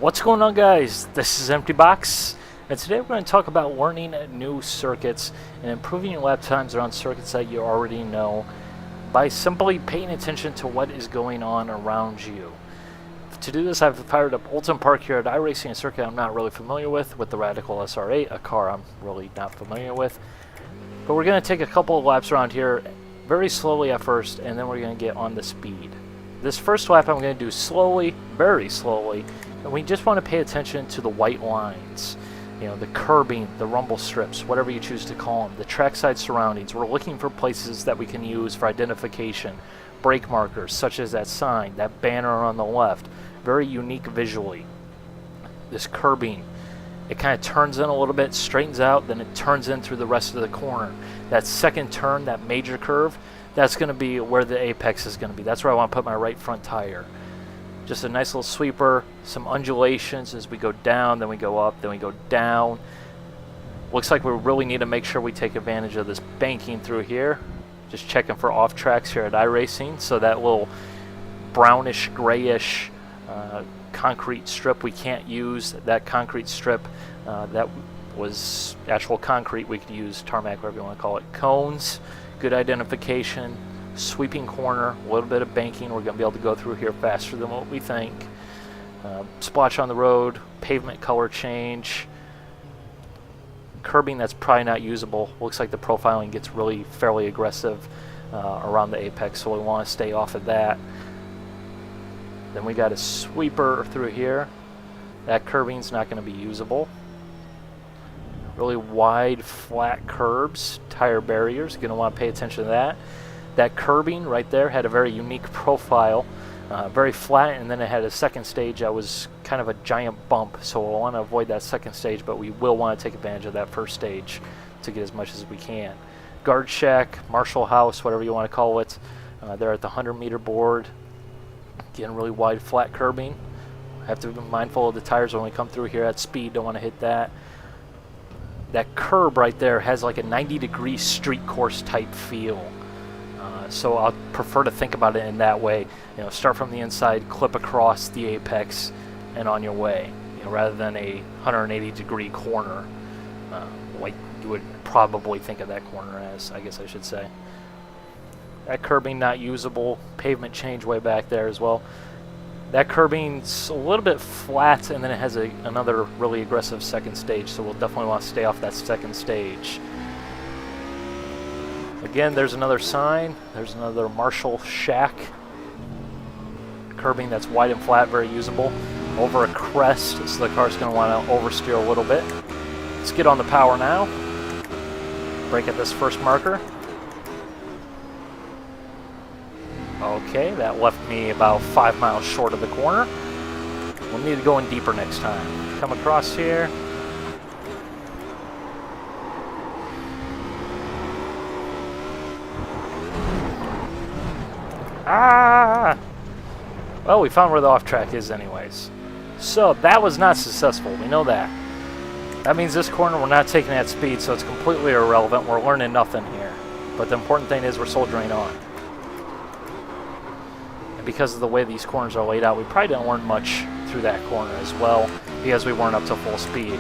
What's going on, guys? This is Empty Box, and today we're going to talk about learning new circuits and improving your lap times around circuits that you already know by simply paying attention to what is going on around you. To do this, I've fired up Oldham Park here at iRacing, a circuit I'm not really familiar with the Radical SR8, a car I'm really not familiar with. But we're going to take a couple of laps around here very slowly at first, and then we're going to get on the speed. This first lap I'm going to do slowly, very slowly, and we just want to pay attention to the white lines. You know, the curbing, the rumble strips, whatever you choose to call them, the trackside surroundings. We're looking for places that we can use for identification, brake markers such as that sign, that banner on the left, very unique visually. This curbing, it kind of turns in a little bit, straightens out, then it turns in through the rest of the corner. That second turn, that major curve, that's going to be where the apex is going to be. That's where I want to put my right front tire. Just a nice little sweeper, some undulations as we go down, then we go up, then we go down. Looks like we really need to make sure we take advantage of this banking through here. Just checking for off tracks here at iRacing. So that little brownish, grayish concrete strip, we can't use that concrete strip. That was actual concrete. We could use tarmac, whatever you want to call it. Cones, good identification. Sweeping corner, a little bit of banking. We're going to be able to go through here faster than what we think. Splotch on the road, pavement color change. Curbing that's probably not usable. Looks like the profiling gets really fairly aggressive around the apex, so we want to stay off of that. Then we got a sweeper through here. That curbing's not going to be usable. Really wide, flat curbs, tire barriers. Going to want to pay attention to that. That curbing right there had a very unique profile, very flat, and then it had a second stage that was kind of a giant bump, so we'll want to avoid that second stage, but we will want to take advantage of that first stage to get as much as we can. Guard shack, Marshall house, whatever you want to call it, they're at the 100-meter board. Again, really wide, flat curbing. Have to be mindful of the tires when we come through here at speed, don't want to hit that. That curb right there has like a 90-degree street course type feel. So I'll prefer to think about it in that way. You know, start from the inside, clip across the apex, and on your way. You know, rather than a 180-degree corner, like you would probably think of that corner as, I guess I should say. That curbing not usable. Pavement change way back there as well. That curbing's a little bit flat, and then it has another really aggressive second stage. So we'll definitely want to stay off that second stage. Again, there's another sign. There's another Marshall shack. Curbing that's wide and flat, very usable. Over a crest, so the car's going to want to oversteer a little bit. Let's get on the power now. Brake at this first marker. Okay, that left me about 5 miles short of the corner. We'll need to go in deeper next time. Come across here. Ah! Well, we found where the off track is anyways. So that was not successful. We know that. That means this corner we're not taking at speed, so it's completely irrelevant. We're learning nothing here. But the important thing is we're soldiering on. And because of the way these corners are laid out, we probably didn't learn much through that corner as well, because we weren't up to full speed.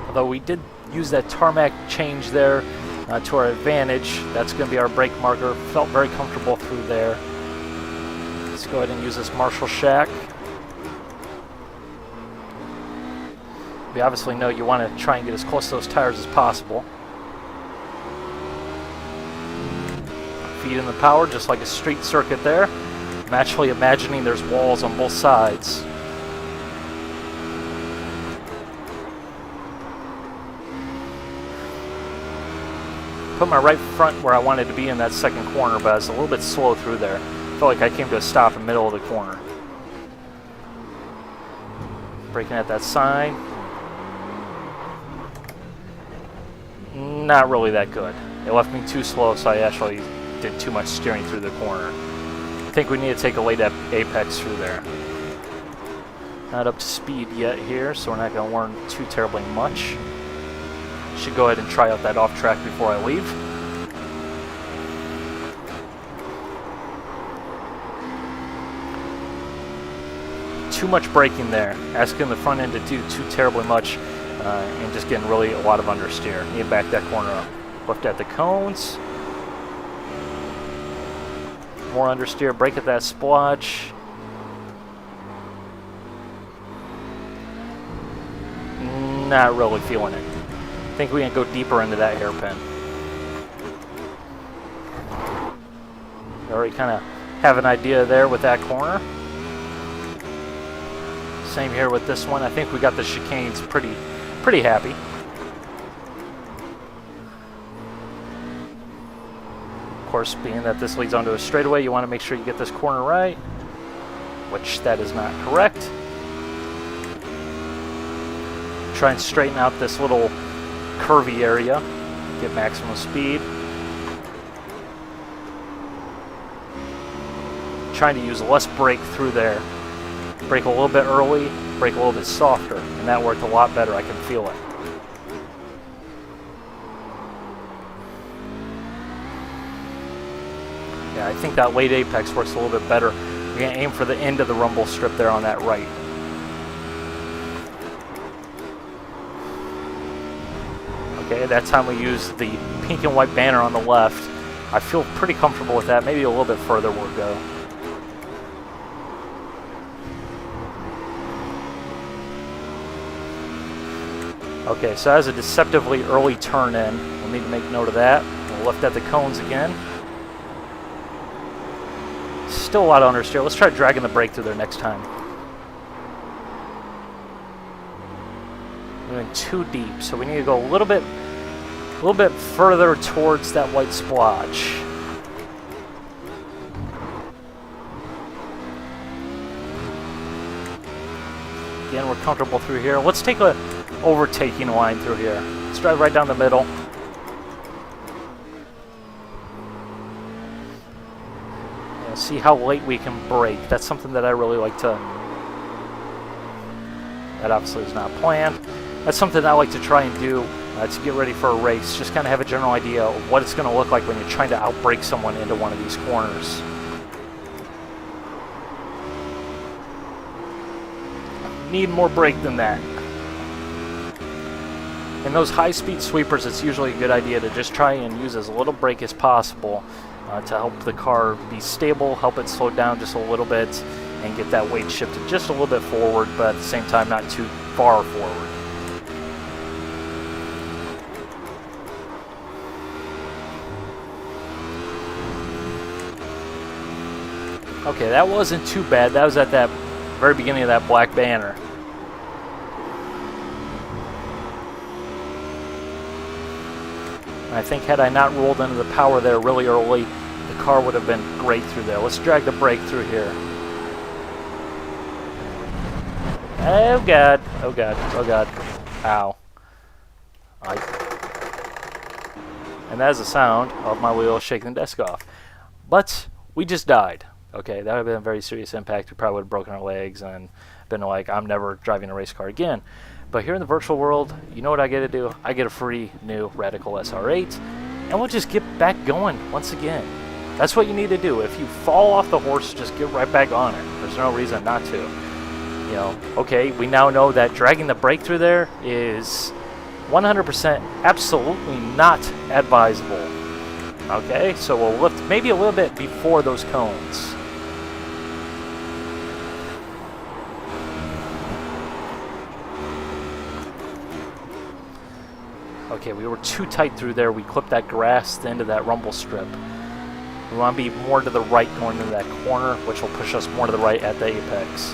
Although we did use that tarmac change there to our advantage. That's going to be our brake marker. Felt very comfortable through there. Let's go ahead and use this Marshall shack. We obviously know you want to try and get as close to those tires as possible. Feed in the power just like a street circuit there. I'm actually imagining there's walls on both sides. Put my right front where I wanted to be in that second corner, but I was a little bit slow through there. Felt like I came to a stop in the middle of the corner. Braking at that sign. Not really that good. It left me too slow, so I actually did too much steering through the corner. I think we need to take a late apex through there. Not up to speed yet here, so we're not going to learn too terribly much. Should go ahead and try out that off track before I leave. too much braking there, asking the front end to do too terribly much, and just getting really a lot of understeer. Need to back that corner up. Lift at the cones. More understeer, brake at that splotch. Not really feeling it. I think we can go deeper into that hairpin. Already kind of have an idea there with that corner. Same here with this one. I think we got the chicanes pretty happy. Of course, being that this leads onto a straightaway, you want to make sure you get this corner right, which that is not correct. Try and straighten out this little curvy area, get maximum speed. Trying to use less brake through there. Brake a little bit early, brake a little bit softer, and that worked a lot better. I can feel it. Yeah, I think that late apex works a little bit better. You're going to aim for the end of the rumble strip there on that right. Okay, that time we use the pink and white banner on the left. I feel pretty comfortable with that. Maybe a little bit further we'll go. Okay, so as a deceptively early turn in, we'll need to make note of that. We'll lift at the cones again. Still a lot of understeer. Let's try dragging the brake through there next time. Moving too deep, so we need to go a little bit further towards that white splotch. Again, we're comfortable through here. Let's take a overtaking line through here. Let's drive right down the middle. Yeah, see how late we can brake. That's something that I really like to... That obviously is not planned. That's something I like to try and do to get ready for a race. Just kind of have a general idea of what it's going to look like when you're trying to outbrake someone into one of these corners. Need more brake than that. In those high-speed sweepers, it's usually a good idea to just try and use as little brake as possible to help the car be stable, help it slow down just a little bit, and get that weight shifted just a little bit forward, but at the same time not too far forward. Okay, that wasn't too bad. That was at that very beginning of that black banner. I think had I not rolled into the power there really early, the car would have been great through there. Let's drag the brake through here. Oh God, oh God, oh God. Ow. And that is the sound of my wheel shaking the desk off. But we just died. Okay, that would have been a very serious impact. We probably would have broken our legs and been like, I'm never driving a race car again. But here in the virtual world, you know what I get to do? I get a free new Radical SR8, and we'll just get back going once again. That's what you need to do. If you fall off the horse, just get right back on it. There's no reason not to. You know, okay, we now know that dragging the brake through there is 100% absolutely not advisable. Okay, so we'll lift maybe a little bit before those cones. Okay, we were too tight through there. We clipped that grass, the end of that rumble strip. We want to be more to the right going into that corner, which will push us more to the right at the apex.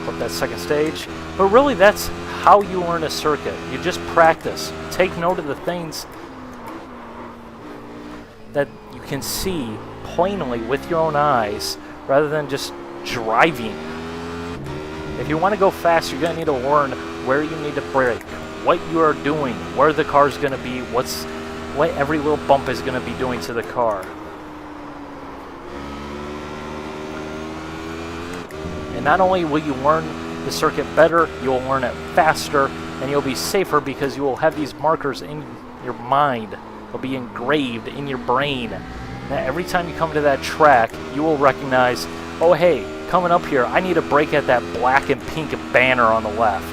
Clip that second stage. But really, that's how you learn a circuit. You just practice. Take note of the things that you can see plainly with your own eyes, rather than just driving. If you want to go fast, you're going to need to learn where you need to brake, what you are doing, where the car is going to be, what every little bump is going to be doing to the car. And not only will you learn the circuit better, you'll learn it faster, and you'll be safer because you will have these markers in your mind It'll be engraved in your brain. That every time you come to that track, you will recognize, oh hey, coming up here, I need to brake at that black and pink banner on the left.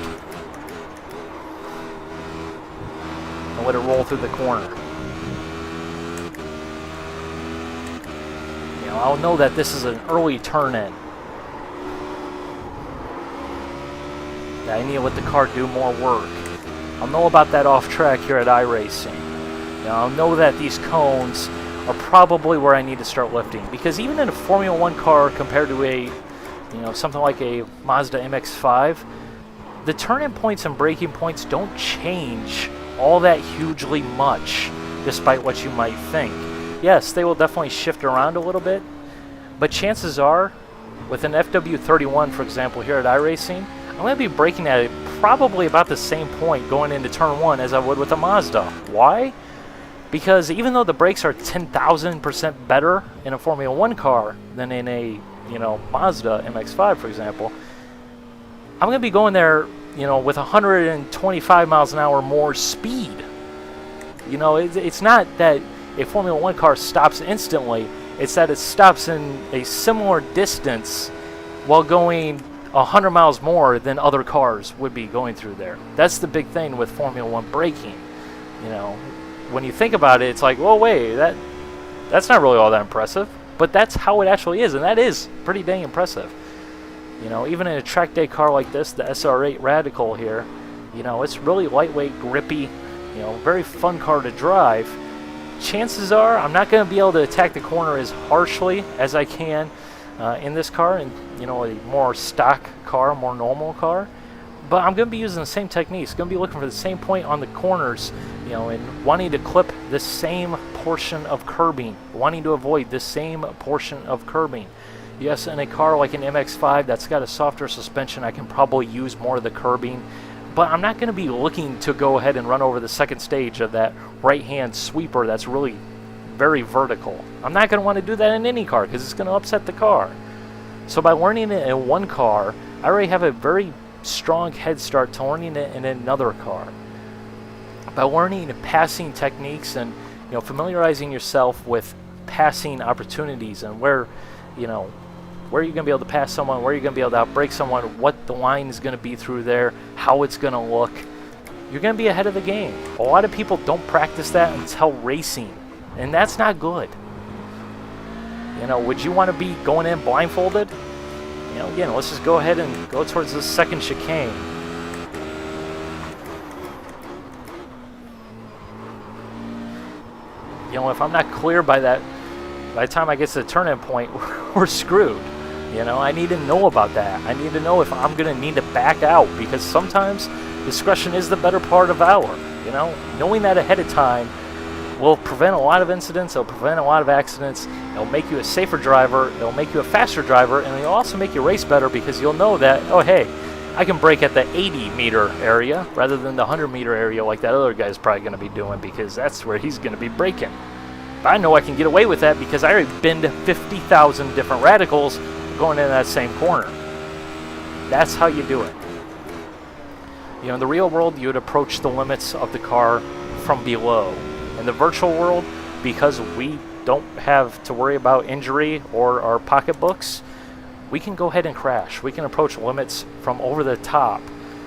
And let it roll through the corner. You know, I'll know that this is an early turn-in. I need to let the car do more work. I'll know about that off track here at iRacing. You know, I'll know that these cones are probably where I need to start lifting, because even in a Formula 1 car compared to a, you know, something like a Mazda MX-5, the turn-in points and braking points don't change all that hugely much, despite what you might think. Yes, they will definitely shift around a little bit, but chances are, with an FW31, for example, here at iRacing, I'm going to be braking at it probably about the same point going into turn 1 as I would with a Mazda. Why? Because even though the brakes are 10,000% better in a Formula 1 car than in a, you know, Mazda MX-5, for example, I'm going to be going there, you know, with 125 miles an hour more speed. You know, it's not that a Formula 1 car stops instantly, it's that it stops in a similar distance while going 100 miles more than other cars would be going through there. That's the big thing with Formula 1 braking. You know, when you think about it, it's like, well, wait, that's not really all that impressive. But that's how it actually is, and that is pretty dang impressive. You know, even in a track day car like this, the SR8 Radical here, you know, it's really lightweight, grippy, you know, very fun car to drive. Chances are I'm not going to be able to attack the corner as harshly as I can in this car, and you know, a more stock car, more normal car. But I'm going to be using the same techniques. Going to be looking for the same point on the corners, you know, and wanting to clip the same portion of curbing, wanting to avoid the same portion of curbing. Yes, in a car like an MX-5 that's got a softer suspension, I can probably use more of the curbing. But I'm not going to be looking to go ahead and run over the second stage of that right-hand sweeper that's really very vertical. I'm not going to want to do that in any car because it's going to upset the car. So by learning it in one car, I already have a very strong head start to learning it in another car. By learning passing techniques and, you know, familiarizing yourself with passing opportunities and where, you know, where you're going to be able to pass someone, where you're going to be able to outbrake someone, what the line is going to be through there, how it's going to look, you're going to be ahead of the game. A lot of people don't practice that until racing, and that's not good. You know, would you want to be going in blindfolded? You know, again, let's just go ahead and go towards this second chicane. You know, if I'm not clear by the time I get to the turn-in point, we're screwed. You know, I need to know about that. I need to know if I'm going to need to back out, because sometimes discretion is the better part of valor. You know, knowing that ahead of time will prevent a lot of incidents. It'll prevent a lot of accidents. It'll make you a safer driver. It'll make you a faster driver, and it'll also make you race better because you'll know that, oh, hey, I can brake at the 80-meter area rather than the 100-meter area like that other guy's probably going to be doing, because that's where he's going to be braking. But I know I can get away with that because I already bend 50,000 different radicals going in that same corner. That's how you do it. You know, in the real world, you would approach the limits of the car from below. In the virtual world, because we don't have to worry about injury or our pocketbooks, we can go ahead and crash. We can approach limits from over the top.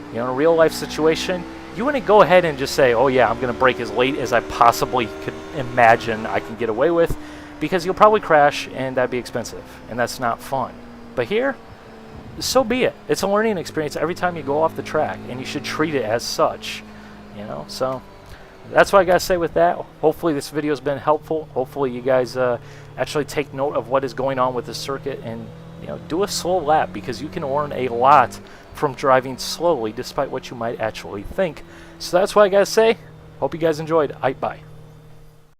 You know, in a real life situation, you wouldn't go ahead and just say, oh yeah, I'm going to brake as late as I possibly could imagine I can get away with, because you'll probably crash and that'd be expensive, and that's not fun. But here, so be it. It's a learning experience every time you go off the track, and you should treat it as such. You know, so that's what I got to say with that. Hopefully this video has been helpful. Hopefully you guys actually take note of what is going on with the circuit, and you know, do a slow lap, because you can learn a lot from driving slowly despite what you might actually think. So that's what I got to say. Hope you guys enjoyed. Bye.